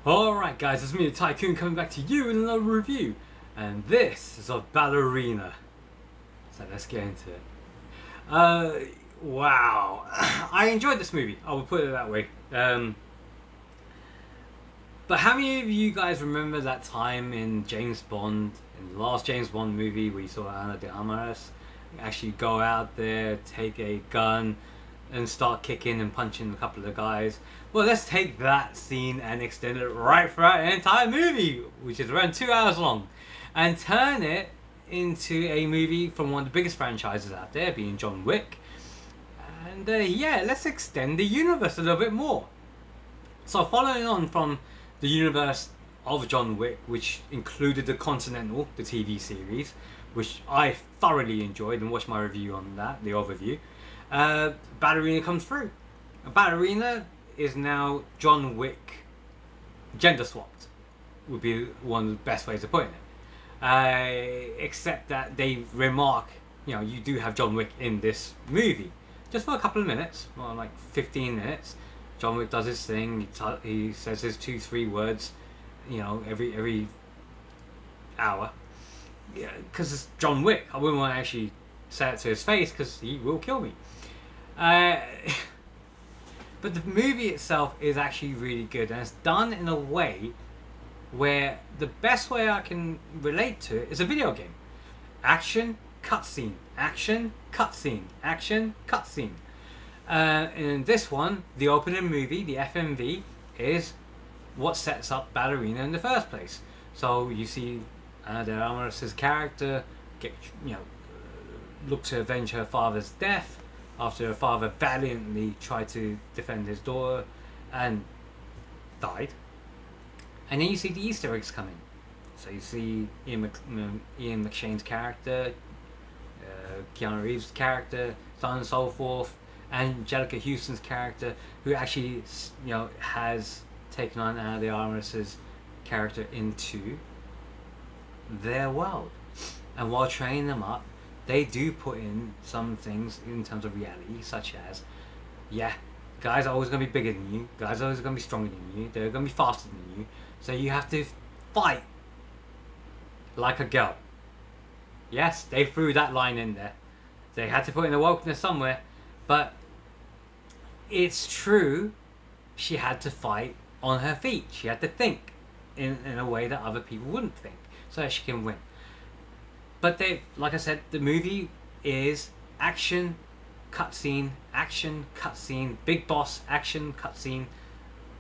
Alright guys, it's me, Tycoon, coming back to you in another review. And this is of Ballerina. So let's get into it. Wow. I enjoyed this movie, I would put it that way. But how many of you guys remember that time in James Bond, in the last James Bond movie, where you saw Ana de Armas actually go out there, take a gun, and start kicking and punching a couple of guys? Well, let's take that scene and extend it right throughout the entire movie, which is around 2 hours long, and turn it into a movie from one of the biggest franchises out there, being John Wick. And yeah, let's extend the universe a little bit more. So following on from the universe of John Wick, which included the Continental, the TV series, which I thoroughly enjoyed and watched my review on that, the overview, Ballerina comes through. Ballerina is now John Wick gender swapped, would be one of the best ways of putting it. Except that they remark, you do have John Wick in this movie. Just for a couple of minutes, well, like 15 minutes. John Wick does his thing, he says his 2-3 words, every hour. Yeah, because it's John Wick. I wouldn't want to actually say it to his face because he will kill me. But the movie itself is actually really good, and it's done in a way where the best way I can relate to it is a video game. Action, cutscene, action, cutscene, action, cutscene. In this one, the opening movie, the FMV, is what sets up Ballerina in the first place. So you see Ana de Armas' character look to avenge her father's death after her father valiantly tried to defend his daughter and died. And then you see the Easter eggs coming. So you see Ian McShane's character, Keanu Reeves' character, so on and so forth. Angelica Houston's character, who actually has taken on Ana de Armas' character into their world. And while training them up, they do put in some things in terms of reality, such as, guys are always going to be bigger than you, guys are always going to be stronger than you, they're going to be faster than you, so you have to fight like a girl. Yes, they threw that line in there. They had to put in the wokeness somewhere, but it's true, she had to fight on her feet. She had to think in a way that other people wouldn't think, so that she can win. But like I said, the movie is action, cutscene, big boss, action, cutscene.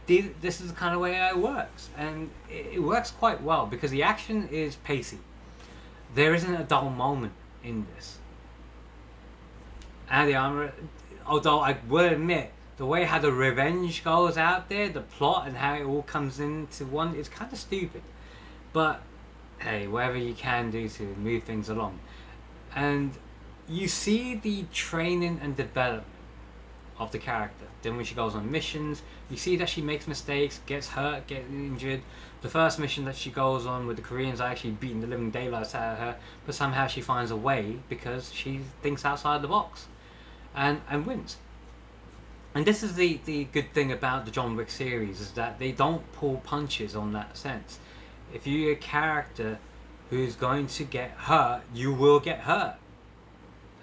This is the kind of way it works, and it works quite well because the action is pacey. There isn't a dull moment in this. And the armor, although I will admit, the way how the revenge goes out there, the plot and how it all comes into one, is kind of stupid. But hey, whatever you can do to move things along. And you see the training and development of the character. Then when she goes on missions, you see that she makes mistakes, gets hurt, gets injured. The first mission that she goes on with the Koreans are actually beating the living daylights out of her, but somehow she finds a way because she thinks outside the box and wins. And this is the good thing about the John Wick series, is that they don't pull punches on that sense. If you're a character who's going to get hurt, you will get hurt.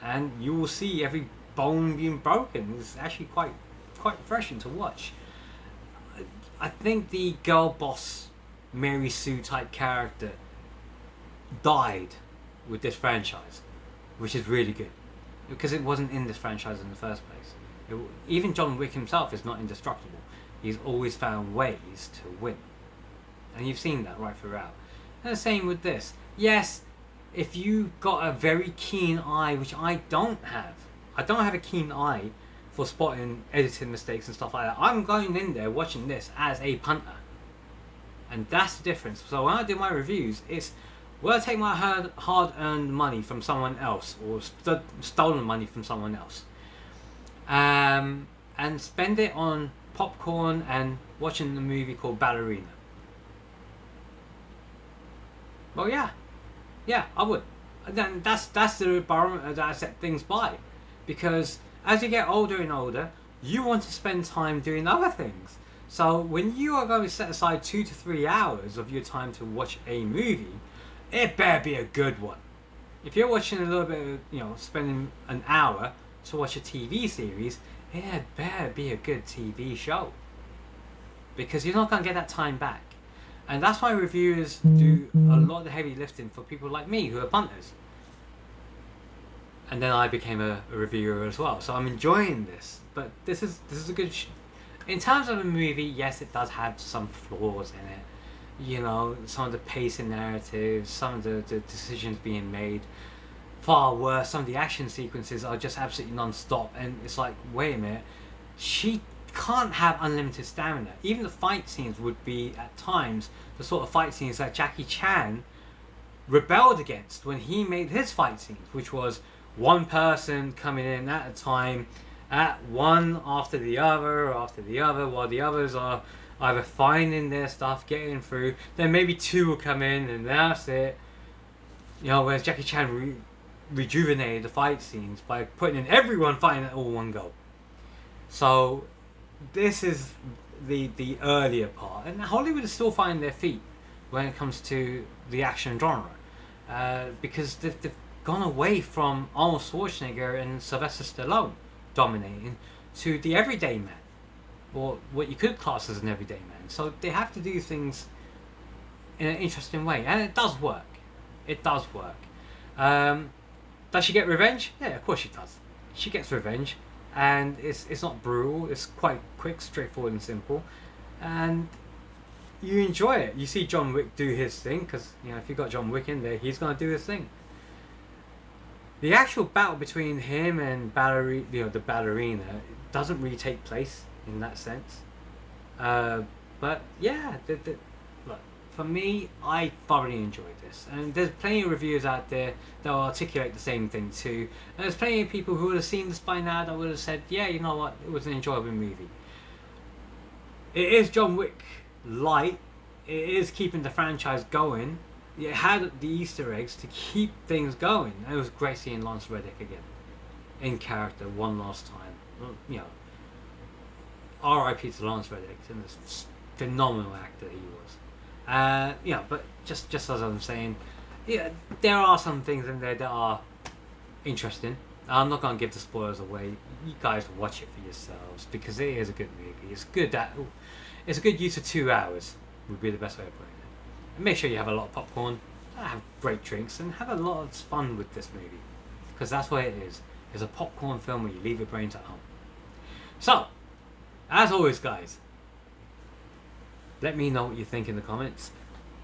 And you will see every bone being broken. It's actually quite refreshing to watch. I think the girl boss, Mary Sue type character died with this franchise, which is really good. Because it wasn't in this franchise in the first place. Even John Wick himself is not indestructible. He's always found ways to win. And you've seen that right throughout. And the same with this. Yes, if you got a very keen eye, which I don't have. I don't have a keen eye for spotting editing mistakes and stuff like that. I'm going in there watching this as a punter. And that's the difference. So when I do my reviews, it's, will I take my hard-earned money from someone else, or stolen money from someone else, and spend it on popcorn and watching the movie called Ballerina? Well, yeah, I would. Then that's the barometer that I set things by, because as you get older and older, you want to spend time doing other things. So when you are going to set aside 2 to 3 hours of your time to watch a movie, it better be a good one. If you're watching a little bit of, spending an hour to watch a TV series, it better be a good TV show. Because you're not going to get that time back. And that's why reviewers do a lot of the heavy lifting for people like me who are punters. And then I became a reviewer as well. So I'm enjoying this. But this is a good... In terms of a movie, yes, it does have some flaws in it. Some of the pacing narratives, some of the decisions being made, far worse. Some of the action sequences are just absolutely non-stop. And it's like, wait a minute. She can't have unlimited stamina. Even the fight scenes would be, at times, the sort of fight scenes that Jackie Chan rebelled against when he made his fight scenes, which was one person coming in at a time, at one after the other, while the others are either finding their stuff, getting through. Then maybe two will come in, and that's it. Whereas Jackie Chan rejuvenated the fight scenes by putting in everyone fighting at all one go. So this is the earlier part, and Hollywood is still finding their feet when it comes to the action genre, because they've gone away from Arnold Schwarzenegger and Sylvester Stallone dominating to the everyday man, or what you could class as an everyday man. So they have to do things in an interesting way, and it does work. Does she get revenge? Yeah, of course she does. She gets revenge. And it's not brutal, it's quite quick, straightforward and simple. And you enjoy it. You see John Wick do his thing, because if you've got John Wick in there, he's going to do his thing. The actual battle between him and the ballerina doesn't really take place in that sense. But yeah, look, for me, I thoroughly enjoyed this. And there's plenty of reviews out there that will articulate the same thing too. And there's plenty of people who would have seen this by now that would have said, yeah, you know what, it was an enjoyable movie. It is John Wick light. It is keeping the franchise going. It had the Easter eggs to keep things going. And it was great seeing Lance Reddick again in character one last time. R.I.P. to Lance Reddick, and this phenomenal actor he was. But just as I'm saying, there are some things in there that are interesting. I'm not going to give the spoilers away. You guys watch it for yourselves, because it is a good movie. It's a good use of 2 hours, would be the best way of putting it. And make sure you have a lot of popcorn, have great drinks, and have a lot of fun with this movie, because that's what it is. It's a popcorn film where you leave your brains at home. So, as always, guys, let me know what you think in the comments.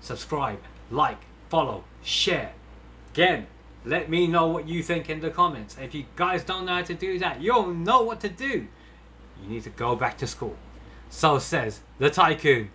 Subscribe, like, follow, share. Again, let me know what you think in the comments. If you guys don't know how to do that, you'll know what to do. You need to go back to school. So says the Tycoon.